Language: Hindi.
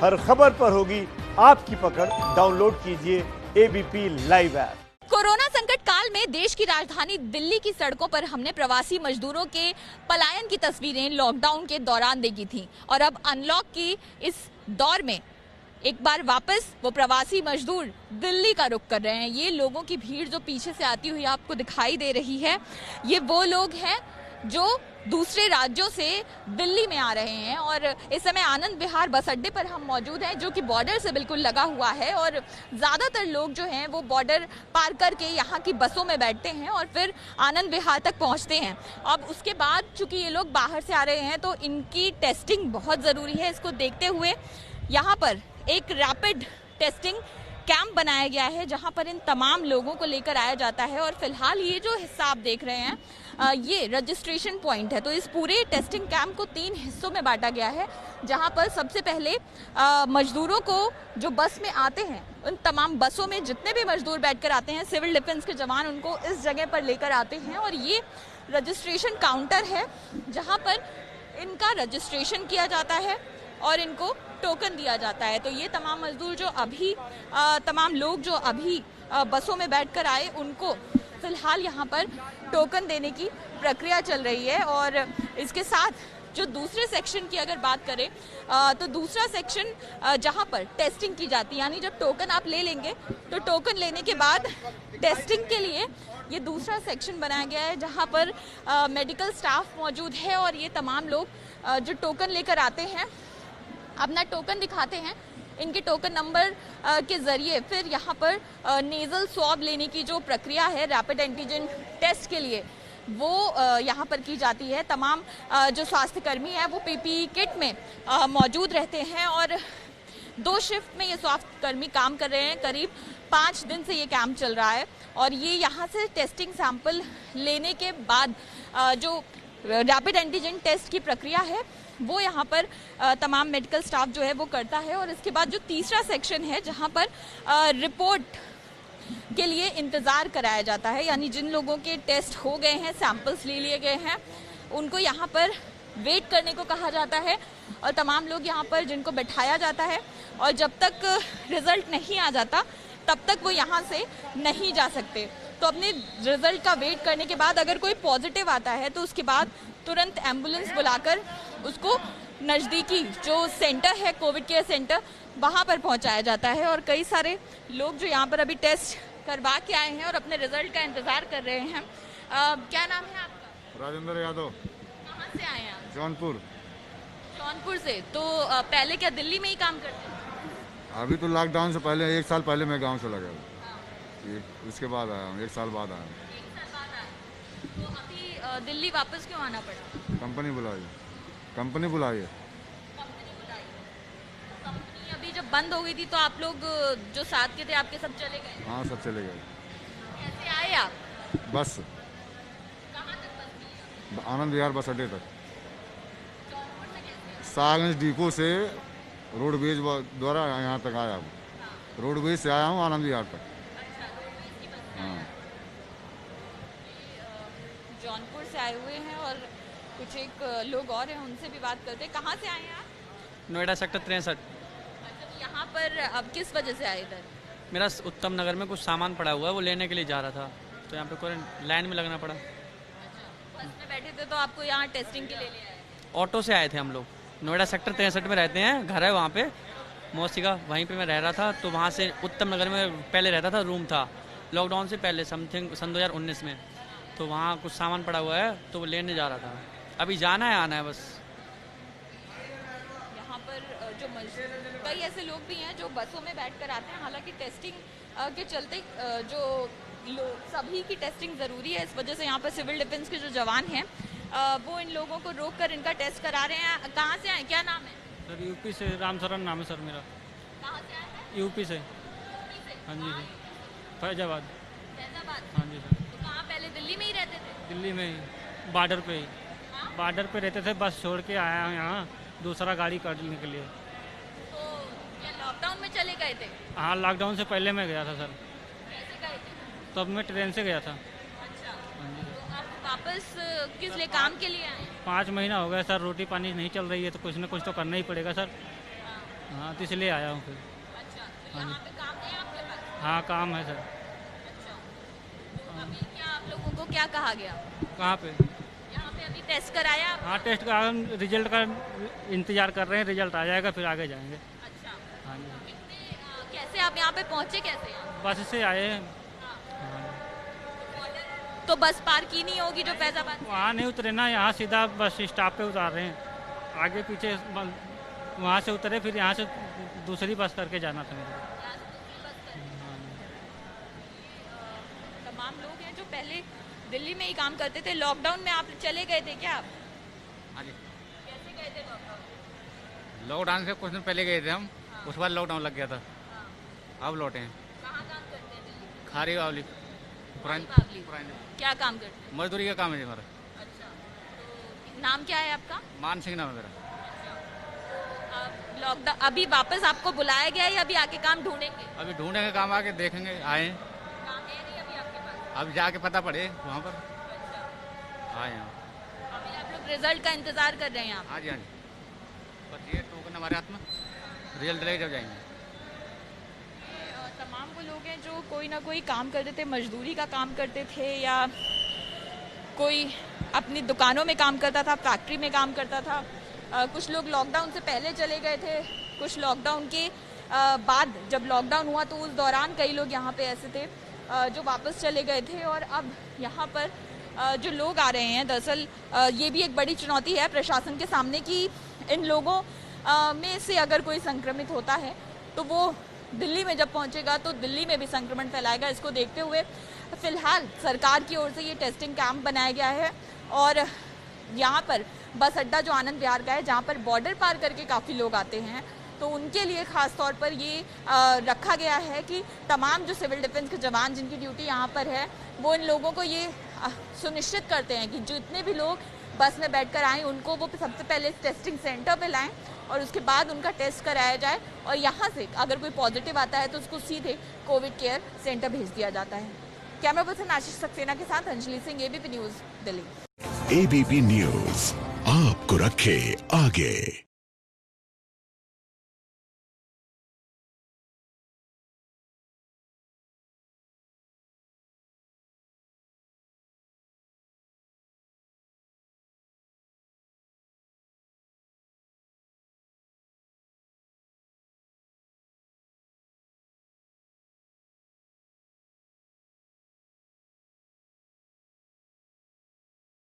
हर खबर पर होगी आपकी पकड़। डाउनलोड कीजिए एबीपी लाइव ऐप। कोरोना संकट काल में देश की राजधानी दिल्ली की सड़कों पर हमने प्रवासी मजदूरों के पलायन की तस्वीरें लॉकडाउन के दौरान देखी थी और अब अनलॉक की इस दौर में एक बार वापस वो प्रवासी मजदूर दिल्ली का रुख कर रहे हैं। ये लोगों की भीड़ जो पीछे से आती हुई आपको दिखाई दे रही है, ये वो लोग हैं जो दूसरे राज्यों से दिल्ली में आ रहे हैं। और इस समय आनंद विहार बस अड्डे पर हम मौजूद हैं, जो कि बॉर्डर से बिल्कुल लगा हुआ है। और ज़्यादातर लोग जो हैं वो बॉर्डर पार करके यहाँ की बसों में बैठते हैं और फिर आनंद विहार तक पहुँचते हैं। अब उसके बाद चूँकि ये लोग बाहर से आ रहे हैं तो इनकी टेस्टिंग बहुत ज़रूरी है। इसको देखते हुए यहाँ पर एक रैपिड टेस्टिंग कैंप बनाया गया है, जहां पर इन तमाम लोगों को लेकर आया जाता है। और फिलहाल ये जो हिस्सा आप देख रहे हैं ये रजिस्ट्रेशन पॉइंट है। तो इस पूरे टेस्टिंग कैंप को 3 हिस्सों में बांटा गया है, जहां पर सबसे पहले मजदूरों को जो बस में आते हैं, उन तमाम बसों में जितने भी मजदूर बैठकर आते हैं, सिविल डिफेंस के जवान उनको इस जगह पर लेकर आते हैं। और ये रजिस्ट्रेशन काउंटर है जहाँ पर इनका रजिस्ट्रेशन किया जाता है और इनको टोकन दिया जाता है। तो ये तमाम मजदूर जो अभी तमाम लोग जो अभी बसों में बैठकर आए, उनको फिलहाल यहाँ पर टोकन देने की प्रक्रिया चल रही है। और इसके साथ जो दूसरे सेक्शन की अगर बात करें तो दूसरा सेक्शन जहाँ पर टेस्टिंग की जाती है, यानी जब टोकन आप ले लेंगे तो टोकन लेने के बाद टेस्टिंग के लिए ये दूसरा सेक्शन बनाया गया है, जहाँ पर मेडिकल स्टाफ मौजूद है। और ये तमाम लोग जो टोकन लेकर आते हैं अपना टोकन दिखाते हैं, इनके टोकन नंबर के जरिए फिर यहाँ पर नेजल स्वैब लेने की जो प्रक्रिया है रैपिड एंटीजन टेस्ट के लिए, वो यहाँ पर की जाती है। तमाम जो स्वास्थ्यकर्मी हैं वो पीपीई किट में मौजूद रहते हैं और 2 शिफ्ट में ये स्वास्थ्यकर्मी काम कर रहे हैं। करीब 5 दिन से ये कैंप चल रहा है और ये यहाँ से टेस्टिंग सैंपल लेने के बाद जो रैपिड एंटीजन टेस्ट की प्रक्रिया है वो यहाँ पर तमाम मेडिकल स्टाफ जो है वो करता है। और इसके बाद जो तीसरा सेक्शन है जहाँ पर रिपोर्ट के लिए इंतज़ार कराया जाता है, यानी जिन लोगों के टेस्ट हो गए हैं, सैंपल्स ले लिए गए हैं, उनको यहाँ पर वेट करने को कहा जाता है। और तमाम लोग यहाँ पर जिनको बैठाया जाता है और जब तक रिज़ल्ट नहीं आ जाता तब तक वो यहाँ से नहीं जा सकते। तो अपने रिजल्ट का वेट करने के बाद अगर कोई पॉजिटिव आता है तो उसके बाद तुरंत एम्बुलेंस बुलाकर उसको नज़दीकी जो सेंटर है, कोविड केयर सेंटर, वहाँ पर पहुँचाया जाता है। और कई सारे लोग जो यहाँ पर अभी टेस्ट करवा के आए हैं और अपने रिजल्ट का इंतज़ार कर रहे हैं। क्या नाम है आपका? राजेंद्र यादव। कहाँ से आए हैं आप? जौनपुर। जौनपुर से। तो पहले क्या दिल्ली में ही काम करते हैं? अभी तो लॉकडाउन से पहले 1 साल पहले मैं गांव चला गया, उसके बाद आया हूँ, 1 साल बाद आया हूँ। 1 साल बाद आए। तो अभी दिल्ली वापस क्यों आना पड़ा? कंपनी बुलाई, कंपनी बुलाई है। कंपनी बुलाई। कंपनी अभी जब बंद हो गई थी तो आप लोग जो साथ के थे आपके सब चले गए? हाँ, सब चले गए। कैसे आए आप? बस। कहाँ तक बस मिली? आनंद विहार बस अड्डे तक। जौनपुर से कैसे? सागंज डिपो से रोडवेज द्वारा यहाँ तक आया हूँ। रोडवेज से आया हूँ आनंद विहार तक। अच्छा, रोडवेज की बस से? हाँ। जौनपुर से आए हुए हैं और कुछ एक लोग और हैं, उनसे भी बात करते हैं। कहाँ से आए हैं आप? नोएडा सेक्टर 63। अच्छा, तो यहाँ पर अब किस वजह से आए इधर? मेरा उत्तम नगर में कुछ सामान पड़ा हुआ है, वो लेने के लिए जा रहा था, तो यहाँ पे लाइन में लगना पड़ा। अच्छा, बस में बैठे थे तो आपको यहाँ टेस्टिंग के लिए ले आए? ऑटो से आए थे हम लोग। नोएडा सेक्टर 63 में रहते हैं, घर है वहाँ पे मौसी का, वहीं पे मैं रह रहा था। तो वहाँ से उत्तम नगर में पहले रहता था, रूम था लॉकडाउन से पहले, समथिंग सन 2019 में। तो वहाँ कुछ सामान पड़ा हुआ है तो वो लेने जा रहा था। अभी जाना है, आना है बस। यहाँ पर जो मजदूर, कई ऐसे लोग भी हैं जो बसों में बैठकर आते हैं। हालांकि टेस्टिंग के चलते जो लोग, सभी की टेस्टिंग ज़रूरी है, इस वजह से यहाँ पर सिविल डिफेंस के जो जवान हैं वो इन लोगों को रोक कर इनका टेस्ट करा रहे हैं। कहाँ से आए, क्या नाम है? सर यूपी से, रामसरन नाम है सर मेरा। कहाँ से आए हैं? यूपी से। यूपी से? हाँ जी कहाँ? सर, फैजाबाद। फैजाबाद। हाँ जी सर। तो कहाँ, पहले दिल्ली में ही रहते थे? दिल्ली में ही, बॉर्डर पे ही। हाँ? बॉर्डर पे रहते थे, बस छोड़ के आया हूँ यहाँ दूसरा गाड़ी करने के लिए। तो क्या लॉकडाउन में चले गए थे? हाँ, लॉकडाउन से पहले मैं गया था सर, कैसे गए थे? तब मैं ट्रेन से गया था। अच्छा, हाँ जी सर। तो आप वापस किस लिए, काम के लिए आए? 5 महीना हो गया सर, रोटी पानी नहीं चल रही है तो कुछ ना कुछ तो करना ही पड़ेगा सर। हाँ तो इसलिए आया हूँ फिर। अच्छा, तो हाँ जी। यहाँ पे काम है आपके पास? हाँ काम है सर। तो अभी क्या आप लोगों को क्या कहा गया? कहाँ पे? यहाँ पे अभी टेस्ट कराया आप? हाँ टेस्ट का हम रिजल्ट का इंतज़ार कर रहे हैं, रिजल्ट आ जाएगा फिर आगे जाएंगे। अच्छा, हाँ जी। कैसे आप यहाँ पे पहुँचे कैसे आप? बस से आए हैं। तो बस पार की नहीं होगी जो फैजाबाद से? वहाँ नहीं उतरे ना, यहाँ सीधा बस स्टॉप पे उतार रहे हैं। आगे पीछे वहाँ से उतरे फिर यहाँ से दूसरी बस करके जाना था मेरे को। तमाम लोग हैं जो पहले दिल्ली में ही काम करते थे। लॉकडाउन में आप चले गए थे क्या आप? हाँ जी, कैसे गए थे लॉकडाउन? लॉकडाउन से कुछ दिन पहले गए थे हम, उसके बाद लॉकडाउन लग गया था। अब लौटे हैं। कहाँ काम करते हैं दिल्ली? खारी वाली बावली। क्या काम करते हैं? मजदूरी का काम है जी हमारा। अच्छा, तो नाम क्या है आपका? मान सिंह नाम है मेरा। लॉकडाउन अभी वापस आपको बुलाया गया है या अभी आके काम ढूंढेंगे? अभी ढूंढेंगे काम, आके देखेंगे, आए हैं। काम है नहीं अभी आपके पास? अब जाके पता पड़े वहाँ पर आए हैं। अभी आप लोग रिजल्ट का इंतजार कर रहे हैं आप? हाँ जी, हाँ जी, बस ये टोकन हमारे हाथ में, रिजल्ट लेके जब जाएंगे। तमाम वो लोग हैं जो कोई ना कोई काम करते थे, मजदूरी का काम करते थे या कोई अपनी दुकानों में काम करता था, फैक्ट्री में काम करता था। कुछ लोग लॉकडाउन से पहले चले गए थे, कुछ लॉकडाउन के बाद जब लॉकडाउन हुआ तो उस दौरान कई लोग यहाँ पे ऐसे थे जो वापस चले गए थे। और अब यहाँ पर जो लोग आ रहे हैं, दरअसल ये भी एक बड़ी चुनौती है प्रशासन के सामने कि इन लोगों में से अगर कोई संक्रमित होता है तो वो दिल्ली में जब पहुंचेगा तो दिल्ली में भी संक्रमण फैलाएगा। इसको देखते हुए फिलहाल सरकार की ओर से ये टेस्टिंग कैंप बनाया गया है और यहाँ पर बस अड्डा जो आनंद विहार का है, जहाँ पर बॉर्डर पार करके काफ़ी लोग आते हैं, तो उनके लिए खास तौर पर ये रखा गया है कि तमाम जो सिविल डिफेंस के जवान जिनकी ड्यूटी यहाँ पर है वो इन लोगों को ये सुनिश्चित करते हैं कि जितने भी लोग बस में बैठकर आएँ उनको वो सबसे पहले टेस्टिंग सेंटर पे लाएं और उसके बाद उनका टेस्ट कराया जाए और यहाँ से अगर कोई पॉजिटिव आता है तो उसको सीधे कोविड केयर सेंटर भेज दिया जाता है। कैमरा पर्सन आशीष सक्सेना के साथ Anjali Singh, ABP news, Delhi. ABP news आपको रखे आगे।